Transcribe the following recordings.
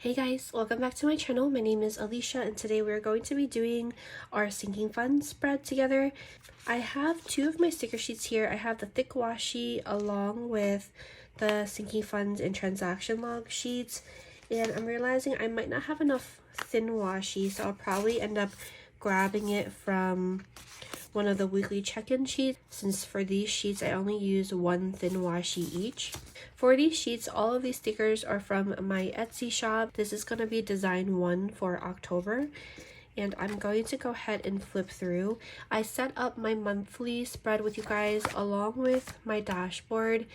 Hey guys, welcome back to my channel. My name is Alicia and today we're going to be doing our sinking funds spread together. I have two of my sticker sheets here. I have the thick washi along with the sinking funds and transaction log sheets, and I'm realizing I might not have enough thin washi, so I'll probably end up grabbing it from one of the weekly check-in sheets, since for these sheets I only use one thin washi each. For these sheets, all of these stickers are from my Etsy shop. This is going to be design 1 for October, and I'm going to go ahead and flip through. I set up my monthly spread with you guys along with my dashboard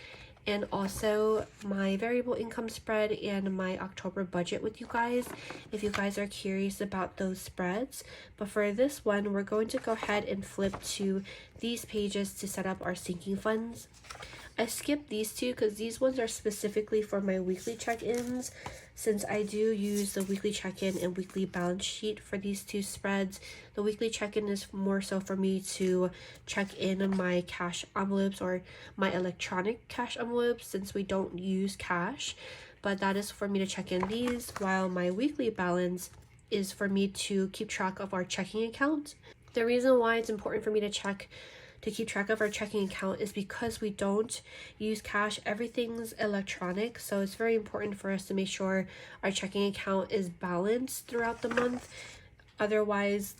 and also my variable income spread and my October budget with you guys, if you guys are curious about those spreads. But for this one, we're going to go ahead and flip to these pages to set up our sinking funds. I skipped these two because these ones are specifically for my weekly check-ins, since I do use the weekly check-in and weekly balance sheet for these two spreads. The weekly check-in is more so for me to check in my cash envelopes or my electronic cash envelopes, since we don't use cash, but that is for me to check in these, while my weekly balance is for me to keep track of our checking account. The reason why it's important for me to keep track of our checking account is because we don't use cash. Everything's electronic, so it's very important for us to make sure our checking account is balanced throughout the month. Otherwise,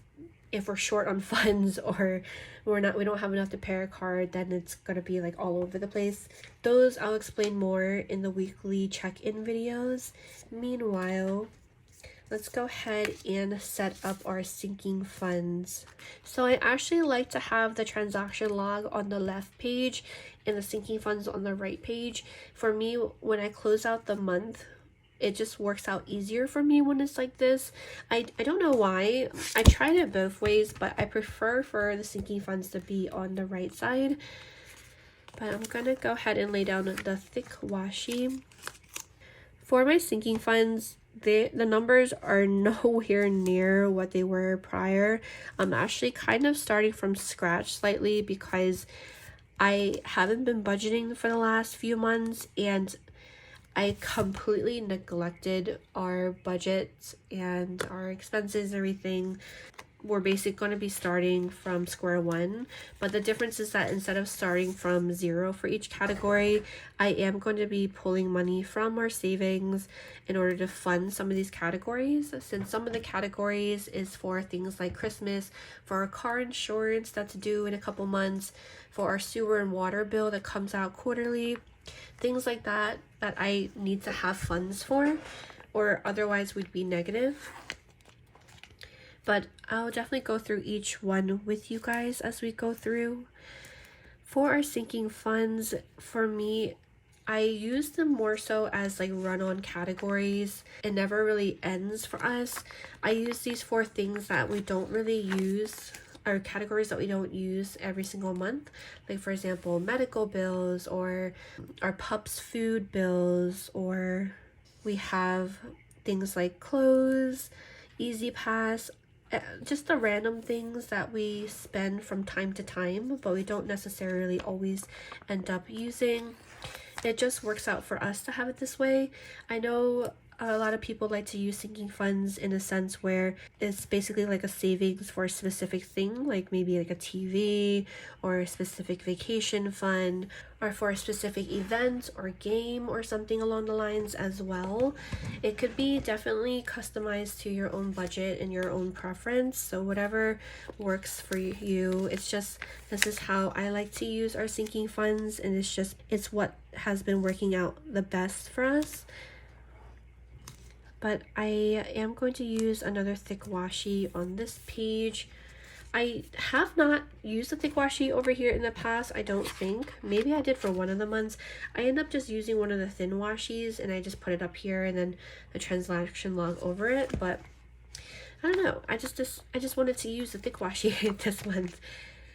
if we're short on funds or we don't have enough to pay our card, then it's gonna be like all over the place. Those I'll explain more in the weekly check-in videos. Meanwhile, let's go ahead and set up our sinking funds. So I actually like to have the transaction log on the left page and the sinking funds on the right page. For me, when I close out the month, it just works out easier for me when it's like this. I don't know why. I tried it both ways, but I prefer for the sinking funds to be on the right side. But I'm gonna go ahead and lay down the thick washi. For my sinking funds, the numbers are nowhere near what they were prior. I'm actually kind of starting from scratch slightly because I haven't been budgeting for the last few months, and I completely neglected our budget and our expenses and everything. We're basically going to be starting from square one, but the difference is that instead of starting from 0 for each category, I am going to be pulling money from our savings in order to fund some of these categories, since some of the categories is for things like Christmas, for our car insurance that's due in a couple months, for our sewer and water bill that comes out quarterly, things like that I need to have funds for, or otherwise we'd be negative. But I'll definitely go through each one with you guys as we go through. For our sinking funds, for me, I use them more so as like run-on categories. It never really ends for us. I use these for things that we don't really use, or categories that we don't use every single month. Like for example, medical bills, or our pups' food bills, or we have things like clothes, Easy Pass, just the random things that we spend from time to time, but we don't necessarily always end up using. It just works out for us to have it this way. I know a lot of people like to use sinking funds in a sense where it's basically like a savings for a specific thing, like maybe like a TV or a specific vacation fund, or for a specific event or game or something along the lines as well. It could be definitely customized to your own budget and your own preference, so whatever works for you. It's just, this is how I like to use our sinking funds, and it's what has been working out the best for us. But I am going to use another thick washi on this page. I have not used the thick washi over here in the past, I don't think. Maybe I did for one of the months. I end up just using one of the thin washis, and I just put it up here and then the transaction log over it. But I don't know, I just wanted to use the thick washi this month.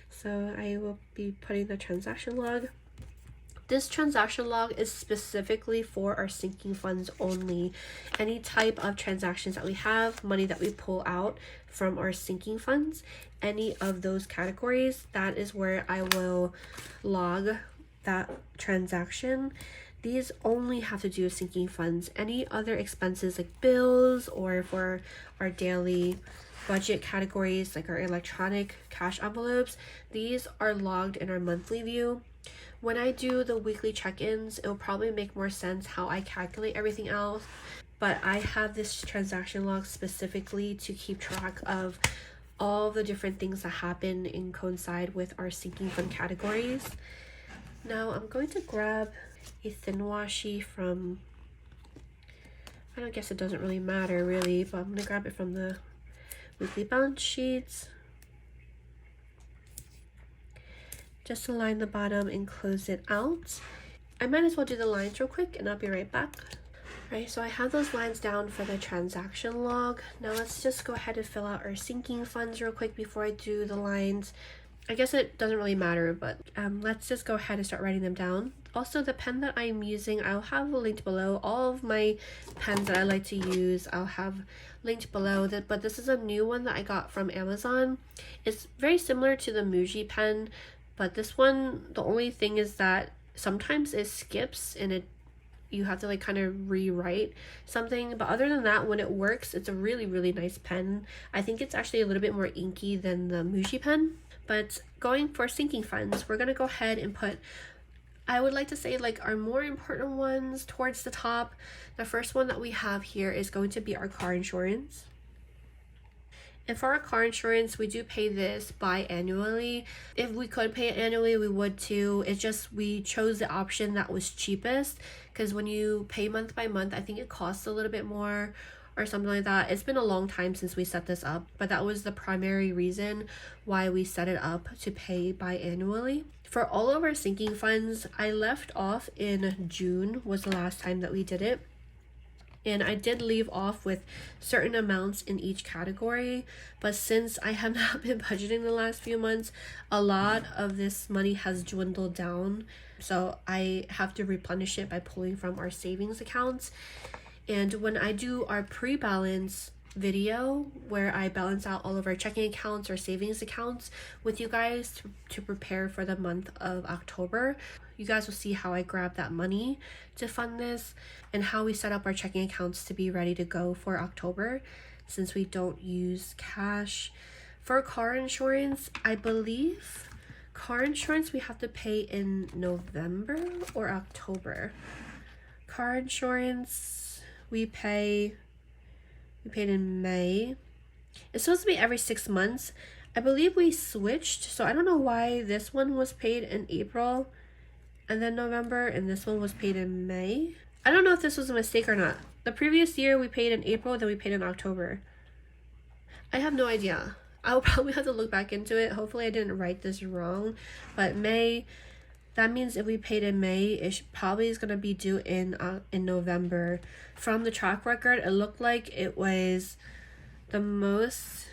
So I will be putting the transaction log. This transaction log is specifically for our sinking funds only. Any type of transactions that we have, money that we pull out from our sinking funds, any of those categories, that is where I will log that transaction. these only have to do with sinking funds. Any other expenses like bills or for our daily budget categories like our electronic cash envelopes, these are logged in our monthly view. When I do the weekly check-ins, it'll probably make more sense how I calculate everything else, but I have this transaction log specifically to keep track of all the different things that happen and coincide with our sinking fund categories. Now I'm going to grab a thin washi from, I don't guess it doesn't really matter really, but I'm going to grab it from the weekly balance sheets. Just to line the bottom and close it out. I might as well do the lines real quick and I'll be right back. Alright, so I have those lines down for the transaction log. Now let's just go ahead and fill out our sinking funds real quick before I do the lines. I guess it doesn't really matter, but let's just go ahead and start writing them down. Also, the pen that I'm using, I'll have linked below. All of my pens that I like to use, I'll have linked below. But this is a new one that I got from Amazon. It's very similar to the Muji pen, but this one, the only thing is that sometimes it skips and you have to like kind of rewrite something. But other than that, when it works, it's a really, really nice pen. I think it's actually a little bit more inky than the Muji pen. But going for sinking funds, we're going to go ahead and put, I would like to say like our more important ones towards the top. The first one that we have here is going to be our car insurance. And for our car insurance, we do pay this biannually. If we could pay it annually, we would too. It's just we chose the option that was cheapest, because when you pay month by month, I think it costs a little bit more or something like that. It's been a long time since we set this up, but that was the primary reason why we set it up to pay biannually. For all of our sinking funds, I left off in June was the last time that we did it. And I did leave off with certain amounts in each category, but since I have not been budgeting the last few months, a lot of this money has dwindled down. So I have to replenish it by pulling from our savings accounts. And when I do our pre-balance video where I balance out all of our checking accounts or savings accounts with you guys to prepare for the month of October, you guys will see how I grab that money to fund this and how we set up our checking accounts to be ready to go for October, since we don't use cash. For car insurance, I believe car insurance we have to pay in November or October. Car insurance we paid in May. It's supposed to be every 6 months. I believe we switched, so I don't know why this one was paid in April and then November, and this one was paid in May. I don't know if this was a mistake or not. The previous year we paid in April, then we paid in October. I have no idea. I'll probably have to look back into it. Hopefully I didn't write this wrong, but May, that means if we paid in May, it probably is going to be due in November. From the track record, it looked like it was the most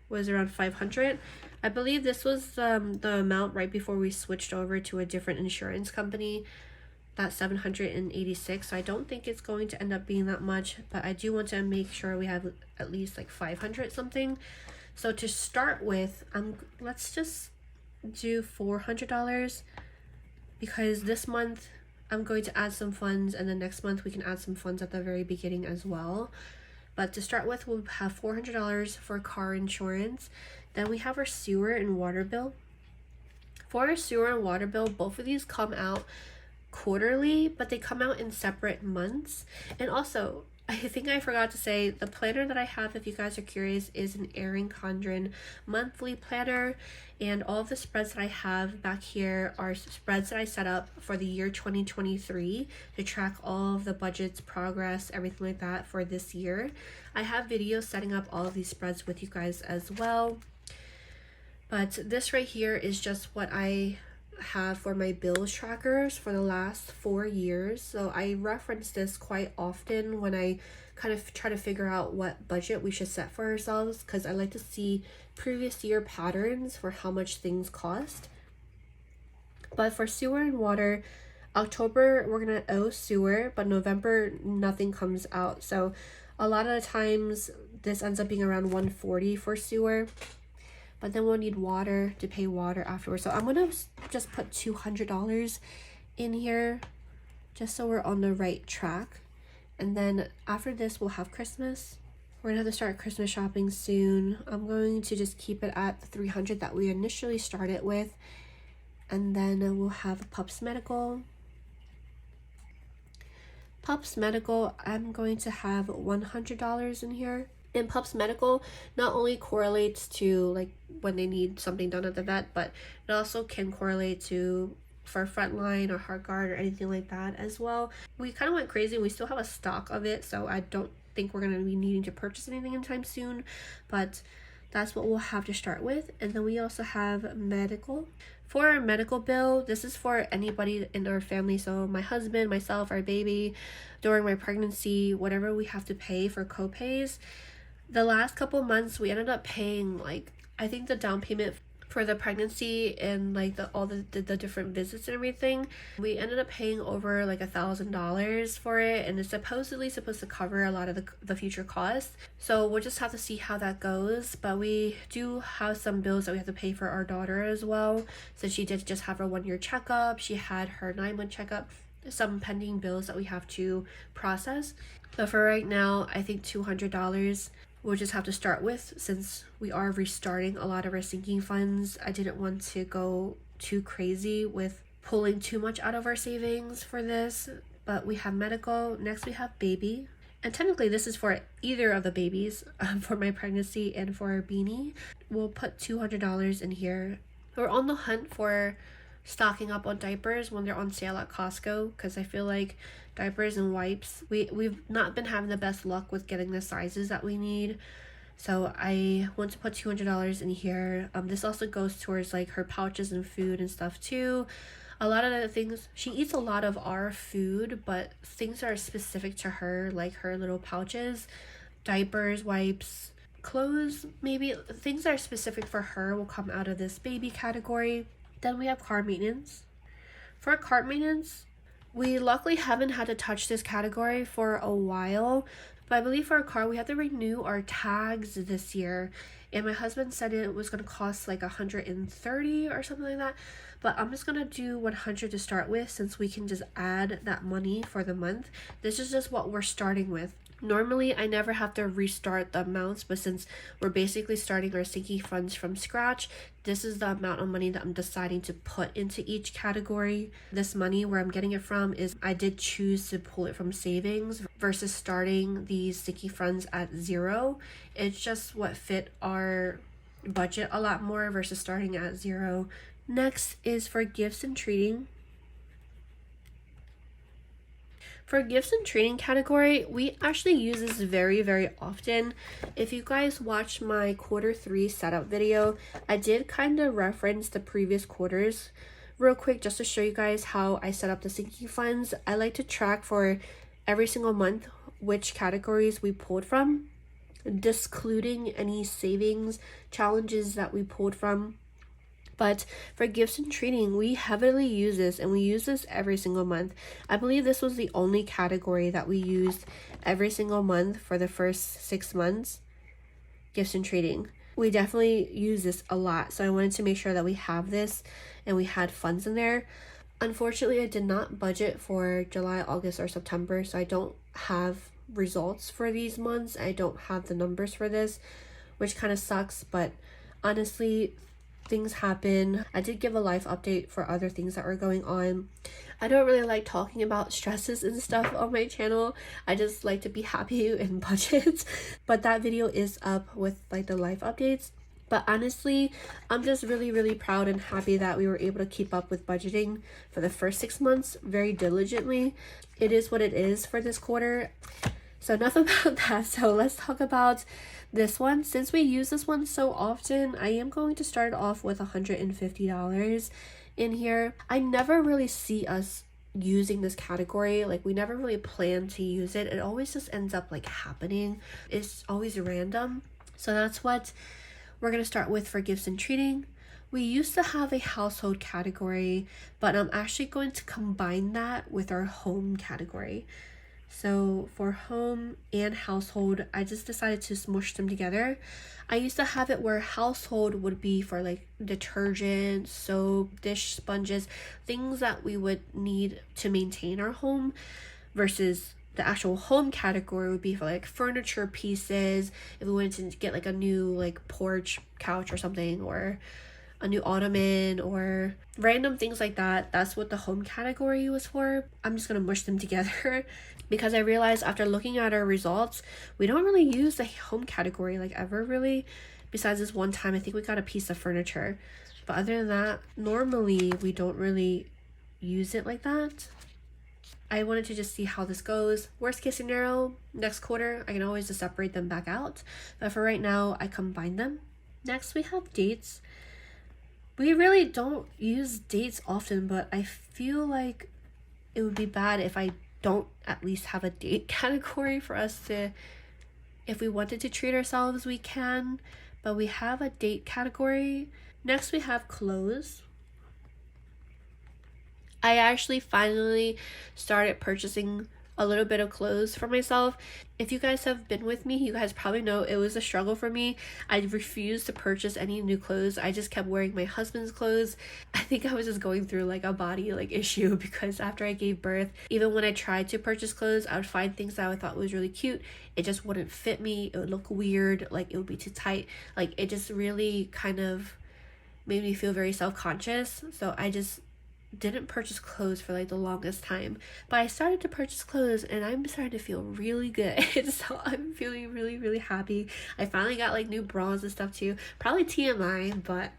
was around 500. I believe this was the amount right before we switched over to a different insurance company. That's 786. So I don't think it's going to end up being that much, but I do want to make sure we have at least like 500 something. So to start with, let's just do $400, because this month I'm going to add some funds and then next month we can add some funds at the very beginning as well. But to start with, we'll have $400 for car insurance. Then we have our sewer and water bill. For our sewer and water bill, both of these come out quarterly, but they come out in separate months. And also, I think I forgot to say, the planner that I have, if you guys are curious, is an Erin Condren monthly planner. And all of the spreads that I have back here are spreads that I set up for the year 2023 to track all of the budgets, progress, everything like that for this year. I have videos setting up all of these spreads with you guys as well. But this right here is just what I have for my bills trackers for the last 4 years. So I reference this quite often when I kind of try to figure out what budget we should set for ourselves, because I like to see previous year patterns for how much things cost. But for sewer and water, October we're gonna owe sewer, but November nothing comes out. So a lot of the times this ends up being around 140 for sewer. But then we'll need water to pay water afterwards. So I'm going to just put $200 in here just so we're on the right track. And then after this, we'll have Christmas. We're gonna have to start Christmas shopping soon. I'm going to just keep it at the 300 that we initially started with. And then we'll have Pups Medical. Pups Medical, I'm going to have $100 in here. And Pups Medical not only correlates to like when they need something done at the vet, but it also can correlate to for Frontline or Heartgard or anything like that as well. We kind of went crazy. We still have a stock of it, so I don't think we're going to be needing to purchase anything anytime soon, but that's what we'll have to start with. And then we also have medical. For our medical bill, this is for anybody in our family, so my husband, myself, our baby, during my pregnancy, whatever we have to pay for co-pays. The last couple months we ended up paying, like, I think the down payment for the pregnancy and like all the different visits and everything, we ended up paying over like $1,000 for it, and it's supposedly supposed to cover a lot of the future costs. So we'll just have to see how that goes. But we do have some bills that we have to pay for our daughter as well, since she did just have her 1-year checkup. She had her 9-month checkup, some pending bills that we have to process. But for right now, I think $200 we'll just have to start with, since we are restarting a lot of our sinking funds. I didn't want to go too crazy with pulling too much out of our savings for this. But we have medical. Next we have baby, and technically this is for either of the babies, for my pregnancy and for our beanie. We'll put $200 in here. We're on the hunt for stocking up on diapers when they're on sale at Costco, because I feel like diapers and wipes, we've not been having the best luck with getting the sizes that we need. So I want to put $200 in here. This also goes towards like her pouches and food and stuff too. A lot of the things, she eats a lot of our food, but things that are specific to her, like her little pouches, diapers, wipes, clothes, maybe things that are specific for her will come out of this baby category. Then we have car maintenance. For car maintenance, we luckily haven't had to touch this category for a while, but I believe for our car we have to renew our tags this year, and my husband said it was going to cost like $130 or something like that. But I'm just going to do $100 to start with, since we can just add that money for the month. This is just what we're starting with. Normally I never have to restart the amounts, but since we're basically starting our sinking funds from scratch, this is the amount of money that I'm deciding to put into each category. This money, where I'm getting it from, is I did choose to pull it from savings versus starting these sinking funds at 0. It's just what fit our budget a lot more versus starting at 0. Next is for gifts and treating. For gifts and trading category, we actually use this very, very often. If you guys watched my Q3 setup video, I did kind of reference the previous quarters real quick just to show you guys how I set up the sinking funds. I like to track for every single month which categories we pulled from, discluding any savings challenges that we pulled from. But for gifts and treating, we heavily use this, and we use this every single month. I believe this was the only category that we used every single month for the first 6 months. Gifts and treating. We definitely use this a lot, so I wanted to make sure that we have this and we had funds in there. Unfortunately, I did not budget for July, August, or September, so I don't have results for these months. I don't have the numbers for this, which kind of sucks, but honestly, things happen. I did give a life update for other things that were going on. I don't really like talking about stresses and stuff on my channel. I just like to be happy in budgets. But that video is up with like the life updates. But honestly, I'm just really, really proud and happy that we were able to keep up with budgeting for the first 6 months very diligently. It is what it is for this quarter. So enough about that. So let's talk about this one. Since we use this one so often, I am going to start off with $150 in here. I never really see us using this category. Like, we never really plan to use it. It always just ends up like happening. It's always random. So that's what we're going to start with for gifts and treating. We used to have a household category, but I'm actually going to combine that with our home category. So for home and household, I just decided to smush them together. I used to have it where household would be for like detergent, soap, dish sponges, things that we would need to maintain our home, versus the actual home category would be for like furniture pieces, if we wanted to get like a new like porch couch or something, or a new ottoman, or random things like that. That's what the home category was for. I'm just gonna mush them together because I realized after looking at our results, we don't really use the home category like ever really, besides this one time I think we got a piece of furniture. But other than that, normally we don't really use it like that. I wanted to just see how this goes. Worst case scenario, next quarter, I can always just separate them back out. But for right now, I combine them. Next, we have dates. We really don't use dates often, but I feel like it would be bad if I don't at least have a date category for us to, if we wanted to treat ourselves, we can. But we have a date category. Next, we have clothes. I actually finally started purchasing a little bit of clothes for myself. If you guys have been with me, you guys probably know it was a struggle for me. I refused to purchase any new clothes. I just kept wearing my husband's clothes. I think I was just going through like a body like issue, because after I gave birth, even when I tried to purchase clothes, I would find things that I thought was really cute. It just wouldn't fit me. It would look weird, like it would be too tight. Like it just really kind of made me feel very self-conscious. So I just didn't purchase clothes for like the longest time, but I started to purchase clothes and I'm starting to feel really good. So I'm feeling really happy. I finally got like new bras and stuff too, probably TMI, but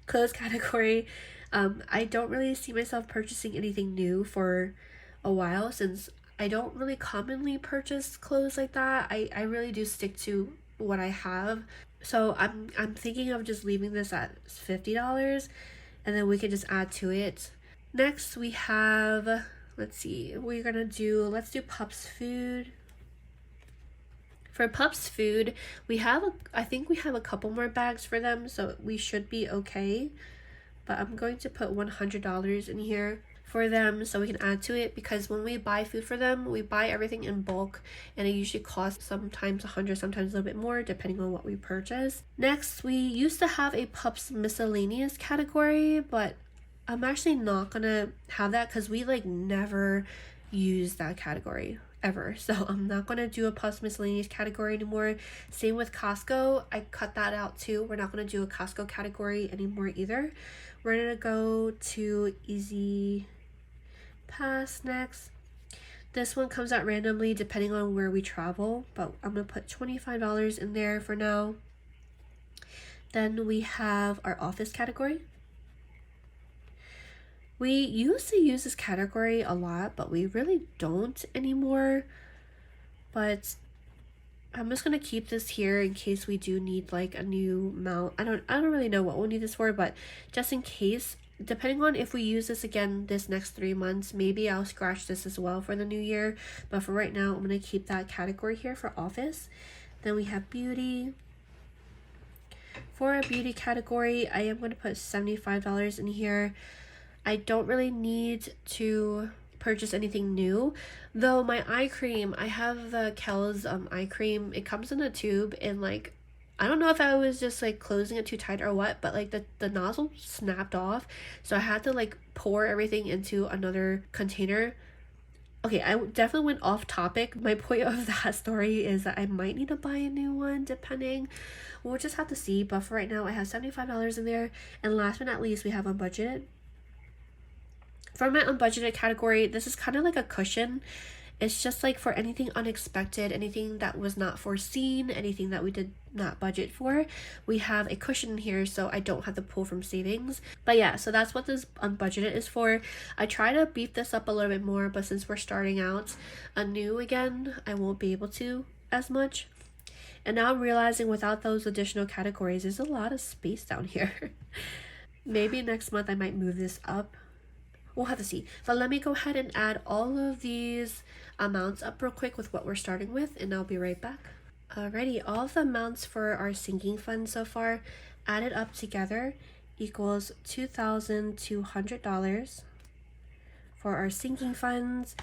clothes category. I don't really see myself purchasing anything new for a while, since I don't really commonly purchase clothes like that. I really do stick to what I have. So I'm thinking of just leaving this at $50, and then we can just add to it. Next we have, let's see, let's do Pups food. For Pups food, I think we have a couple more bags for them, so we should be okay. But I'm going to put $100 in here for them so we can add to it, because when we buy food for them, we buy everything in bulk and it usually costs sometimes 100, sometimes a little bit more depending on what we purchase. Next, we used to have a Pups miscellaneous category, but I'm actually not gonna have that because we like never use that category ever. So I'm not gonna do a Pups miscellaneous category anymore. Same with Costco. I cut that out too. We're not gonna do a Costco category anymore either. We're gonna go to Easy Pass next. This one comes out randomly depending on where we travel, but I'm gonna put $25 in there for now. Then we have our office category. We used to use this category a lot, but we really don't anymore. But I'm just gonna keep this here in case we do need like a new mount. I don't really know what we'll need this for, but just in case, depending on if we use this again this next 3 months, maybe I'll scratch this as well for the new year. But for right now, I'm gonna keep that category here for office. Then we have beauty. For a beauty category, I am gonna put $75 in here. I don't really need to purchase anything new, though my eye cream, I have the Kel's eye cream. It comes in a tube, and like I don't know if I was just like closing it too tight or what, but like the nozzle snapped off, so I had to like pour everything into another container. Okay, I definitely went off topic. My point of that story is that I might need to buy a new one depending. We'll just have to see, but for right now I have $75 in there. And last but not least, we have unbudgeted. For my unbudgeted category, this is kind of like a cushion. It's just like for anything unexpected, anything that was not foreseen, anything that we did not budget for. We have a cushion here so I don't have to pull from savings. But yeah, so that's what this unbudgeted is for. I try to beef this up a little bit more, but since we're starting out anew again, I won't be able to as much. And now I'm realizing without those additional categories, there's a lot of space down here. Maybe next month I might move this up. We'll have to see. But let me go ahead and add all of these amounts up real quick with what we're starting with, and I'll be right back. Alrighty, all of the amounts for our sinking fund so far added up together equals $2,200 for our sinking funds.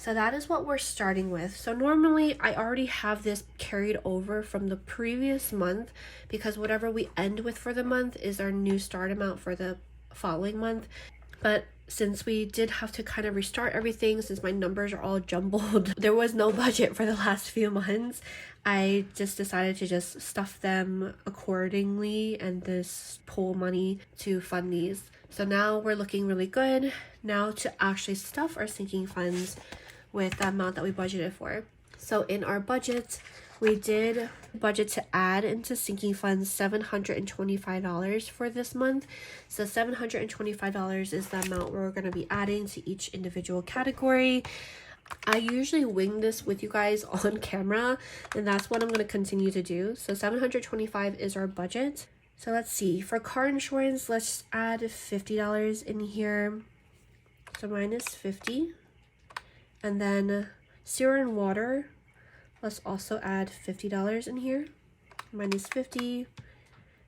So that is what we're starting with. So normally I already have this carried over from the previous month because whatever we end with for the month is our new start amount for the following month. But since we did have to kind of restart everything, since my numbers are all jumbled, there was no budget for the last few months. I just decided to just stuff them accordingly and just pull money to fund these. So now we're looking really good. Now to actually stuff our sinking funds with the amount that we budgeted for. So in our budget, we did budget to add into sinking funds $725 for this month. So $725 is the amount we're going to be adding to each individual category. I usually wing this with you guys on camera, and that's what I'm going to continue to do. So $725 is our budget. So let's see, for car insurance, let's add $50 in here. So minus 50. And then sewer and water, let's also add $50 in here, minus 50.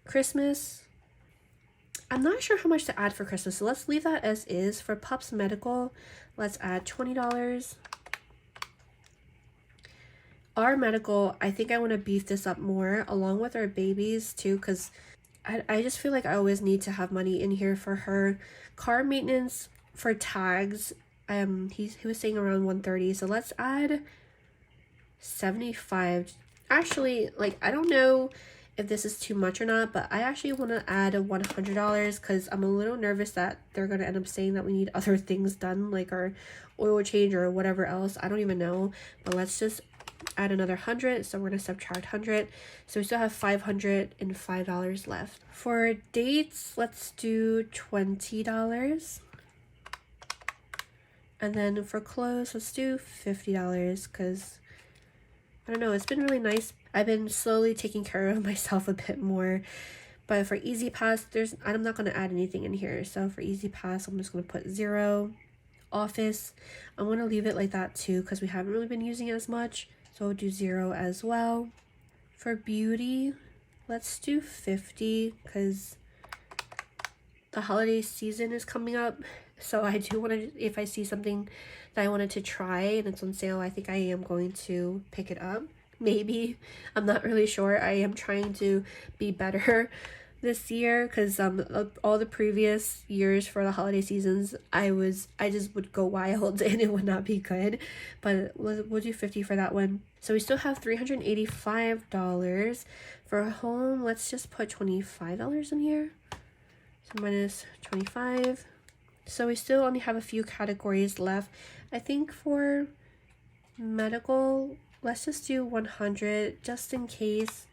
Christmas, I'm not sure how much to add for Christmas, so let's leave that as is. For pups medical, let's add $20. Our medical, I think I want to beef this up more along with our babies too, because I just feel like I always need to have money in here for her. Car maintenance for tags, he was saying around 130, so let's add 75. Actually, like, I don't know if this is too much or not, but I actually want to add $100 because I'm a little nervous that they're going to end up saying that we need other things done, like our oil change or whatever else. I don't even know, but let's just add another 100. So we're going to subtract 100, so we still have $505 left. For dates, let's do $20. And then for clothes, let's do $50 because, I don't know, it's been really nice. I've been slowly taking care of myself a bit more. But for Easy Pass, I'm not going to add anything in here. So for Easy Pass, I'm just going to put 0. Office, I'm going to leave it like that too because we haven't really been using it as much. So we'll do 0 as well. For beauty, let's do 50 because the holiday season is coming up. So I do want to, if I see something that I wanted to try and it's on sale, I think I am going to pick it up. Maybe. I'm not really sure. I am trying to be better this year because all the previous years for the holiday seasons, I just would go wild and it would not be good. But we'll do 50 for that one. So we still have $385. For home, let's just put $25 in here. So minus 25. So we still only have a few categories left. I think for medical, let's just do 100 just in case,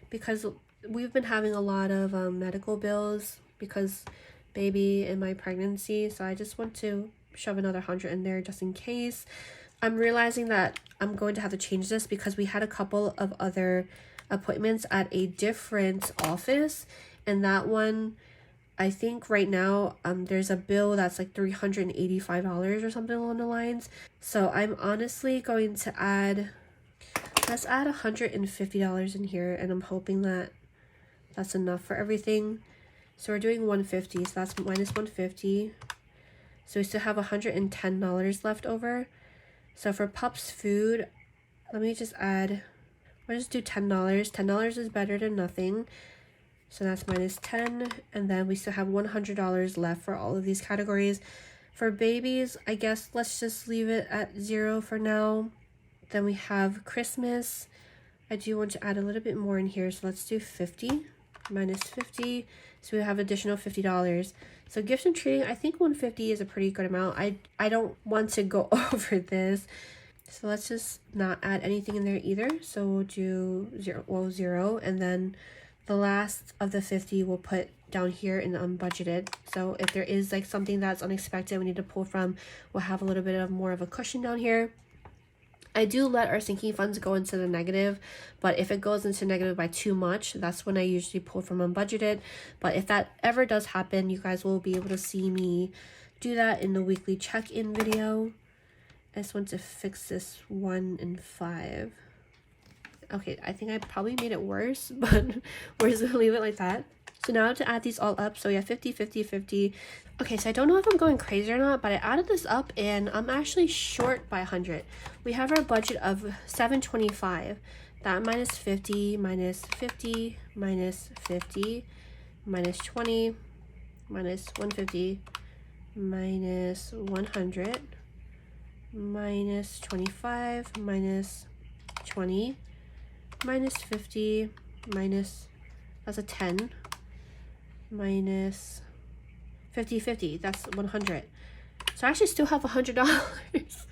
because we've been having a lot of medical bills because baby and my pregnancy. So I just want to shove another 100 in there just in case. I'm realizing that I'm going to have to change this because we had a couple of other appointments at a different office, and that one, I think right now there's a bill that's like $385 or something along the lines. So I'm honestly going to let's add $150 in here, and I'm hoping that that's enough for everything. So we're doing 150, so that's minus 150. So we still have $110 left over. So for pups food, let me just add, we'll just do $10. $10 is better than nothing. So that's minus 10, and then we still have $100 left for all of these categories. For babies, I guess let's just leave it at 0 for now. Then we have Christmas. I do want to add a little bit more in here, so let's do 50 minus 50. So we have additional $50. So gifts and trading, I think 150 is a pretty good amount. I don't want to go over this. So let's just not add anything in there either. So we'll do 0, and then the last of the 50 we'll put down here in the unbudgeted. So if there is like something that's unexpected we need to pull from, we'll have a little bit of more of a cushion down here. I do let our sinking funds go into the negative, but if it goes into negative by too much, that's when I usually pull from unbudgeted. But if that ever does happen, you guys will be able to see me do that in the weekly check-in video. I just want to fix this 1 and 5. Okay, I think I probably made it worse, but we're just gonna leave it like that. So now to add these all up, so yeah, 50, 50, 50. Okay, so I don't know if I'm going crazy or not, but I added this up and I'm actually short by 100. We have our budget of $725. That minus 50, minus 50, minus 50, minus 20, minus 150, minus 100, minus 25, minus 20, minus 50, minus, that's a 10, minus 50, 50, that's 100. So I actually still have $100.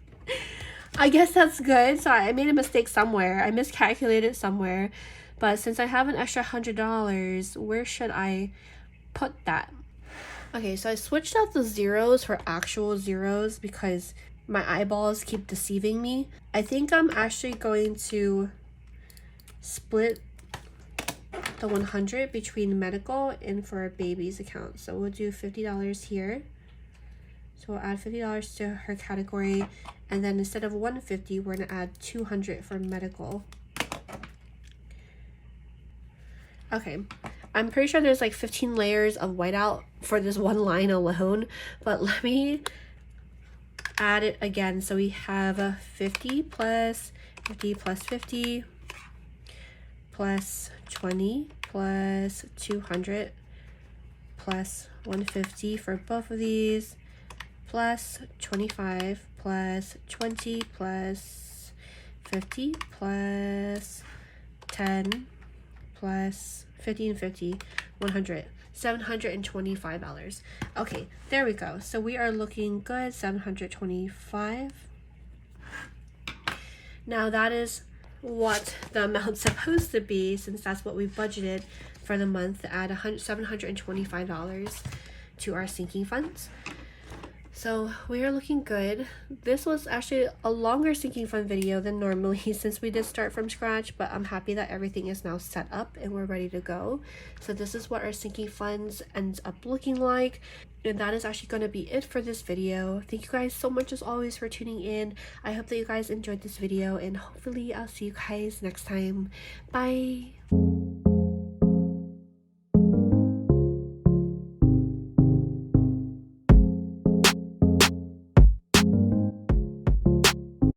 I guess that's good. So I made a mistake somewhere. I miscalculated somewhere. But since I have an extra $100, where should I put that? Okay, so I switched out the zeros for actual zeros because my eyeballs keep deceiving me. I think I'm actually going to split the 100 between medical and for a baby's account. So we'll do $50 here. So we'll add $50 to her category, and then instead of 150, we're gonna add 200 for medical. Okay, I'm pretty sure there's like 15 layers of whiteout for this one line alone, but let me add it again. So we have 50 plus 50 plus 50 plus 20 plus 200 plus 150 for both of these, plus 25 plus 20 plus 50 plus 10 plus 50 and 50, 100, $725. Okay, there we go. So we are looking good, 725. Now that is what the amount's supposed to be, since that's what we budgeted for the month, to add $725 to our sinking funds. So we are looking good. This was actually a longer sinking fund video than normally since we did start from scratch, but I'm happy that everything is now set up and we're ready to go. So this is what our sinking funds ends up looking like. And that is actually going to be it for this video. Thank you guys so much as always for tuning in. I hope that you guys enjoyed this video, and hopefully I'll see you guys next time. Bye!